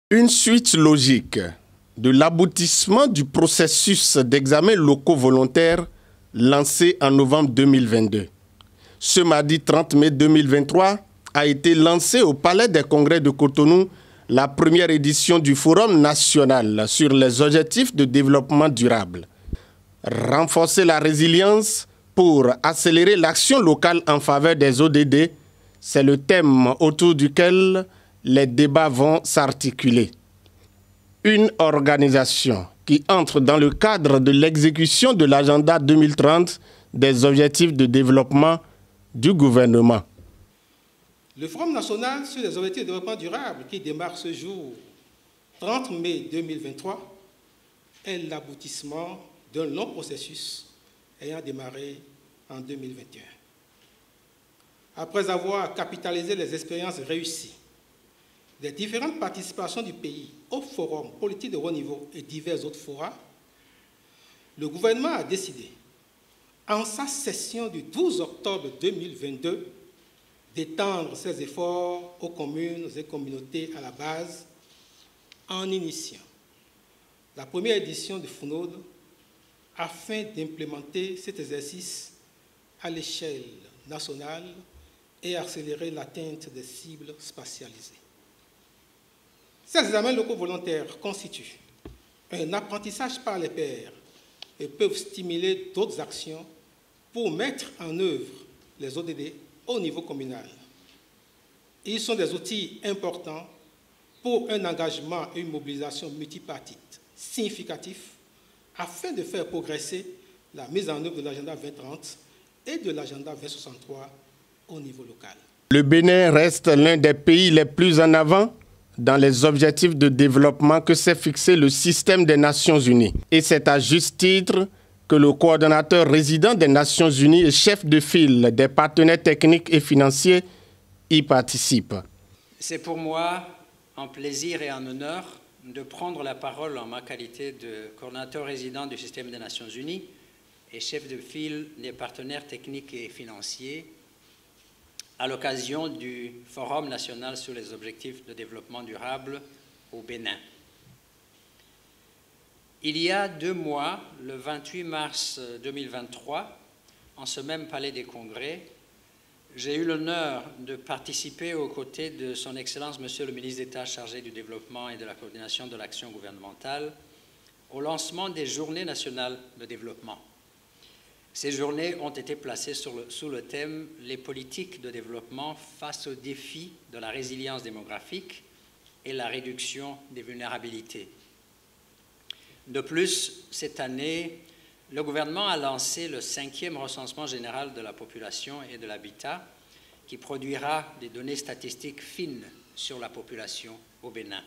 Une suite logique de l'aboutissement du processus d'examen locaux volontaires lancé en novembre 2022. Ce mardi 30 mai 2023 a été lancé au Palais des Congrès de Cotonou la première édition du Forum national sur les objectifs de développement durable. Renforcer la résilience pour accélérer l'action locale en faveur des ODD, c'est le thème autour duquel les débats vont s'articuler. Une organisation qui entre dans le cadre de l'exécution de l'agenda 2030 des objectifs de développement du gouvernement. Le Forum national sur les objectifs de développement durable qui démarre ce jour 30 mai 2023 est l'aboutissement d'un long processus ayant démarré en 2021. Après avoir capitalisé les expériences réussies des différentes participations du pays au forum politique de haut niveau et divers autres forats, le gouvernement a décidé, en sa session du 12 octobre 2022, d'étendre ses efforts aux communes et communautés à la base en initiant la première édition du FUNOD afin d'implémenter cet exercice à l'échelle nationale et accélérer l'atteinte des cibles spatialisées. Ces examens locaux volontaires constituent un apprentissage par les pairs et peuvent stimuler d'autres actions pour mettre en œuvre les ODD au niveau communal. Ils sont des outils importants pour un engagement et une mobilisation multipartite significatifs afin de faire progresser la mise en œuvre de l'agenda 2030 et de l'agenda 2063 au niveau local. Le Bénin reste l'un des pays les plus en avant dans les objectifs de développement que s'est fixé le système des Nations Unies. Et c'est à juste titre que le coordonnateur résident des Nations Unies et chef de file des partenaires techniques et financiers y participe. C'est pour moi un plaisir et un honneur de prendre la parole en ma qualité de coordonnateur résident du système des Nations Unies et chef de file des partenaires techniques et financiers à l'occasion du Forum national sur les objectifs de développement durable au Bénin. Il y a 2 mois, le 28 mars 2023, en ce même Palais des Congrès, j'ai eu l'honneur de participer aux côtés de Son Excellence Monsieur le ministre d'État chargé du développement et de la coordination de l'action gouvernementale au lancement des Journées nationales de développement. Ces journées ont été placées sous le thème « Les politiques de développement face aux défis de la résilience démographique et la réduction des vulnérabilités ». De plus, cette année, le gouvernement a lancé le 5e recensement général de la population et de l'habitat qui produira des données statistiques fines sur la population au Bénin.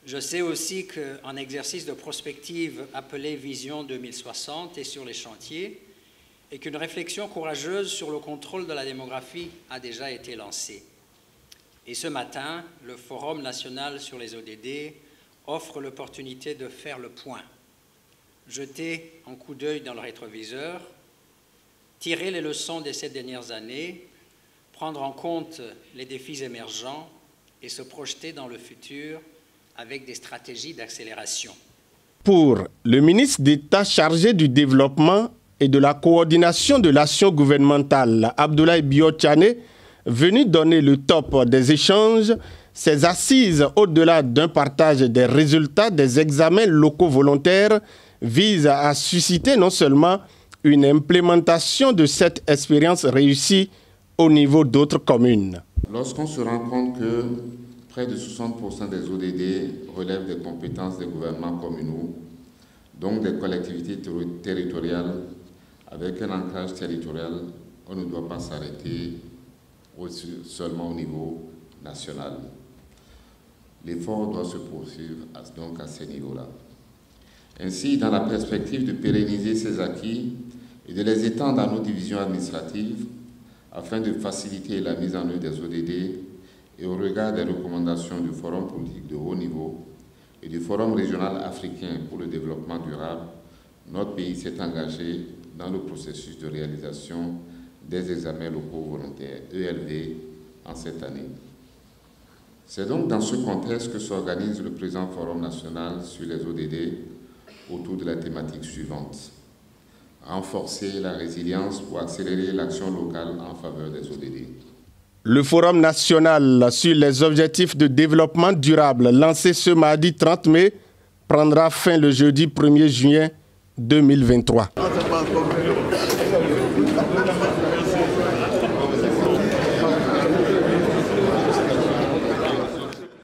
Je sais aussi qu'un exercice de prospective appelé Vision 2060 est sur les chantiers et qu'une réflexion courageuse sur le contrôle de la démographie a déjà été lancée. Et ce matin, le Forum national sur les ODD offre l'opportunité de faire le point, jeter un coup d'œil dans le rétroviseur, tirer les leçons des 7 dernières années, prendre en compte les défis émergents et se projeter dans le futur avec des stratégies d'accélération. Pour le ministre d'État chargé du développement et de la coordination de l'action gouvernementale, Abdoulaye Biotchane, venu donner le top des échanges, ces assises, au-delà d'un partage des résultats des examens locaux volontaires, visent à susciter non seulement une implémentation de cette expérience réussie au niveau d'autres communes. Lorsqu'on se rend compte que près de 60% des ODD relèvent des compétences des gouvernements communaux, donc des collectivités territoriales, avec un ancrage territorial, on ne doit pas s'arrêter seulement au niveau national. L'effort doit se poursuivre donc à ces niveaux-là. Ainsi, dans la perspective de pérenniser ces acquis et de les étendre à nos divisions administratives, afin de faciliter la mise en œuvre des ODD et au regard des recommandations du Forum politique de haut niveau et du Forum régional africain pour le développement durable, notre pays s'est engagé dans le processus de réalisation des examens locaux volontaires, ELV, en cette année. C'est donc dans ce contexte que s'organise le présent Forum national sur les ODD autour de la thématique suivante: renforcer la résilience pour accélérer l'action locale en faveur des ODD. Le Forum national sur les objectifs de développement durable, lancé ce mardi 30 mai, prendra fin le jeudi 1er juin 2023.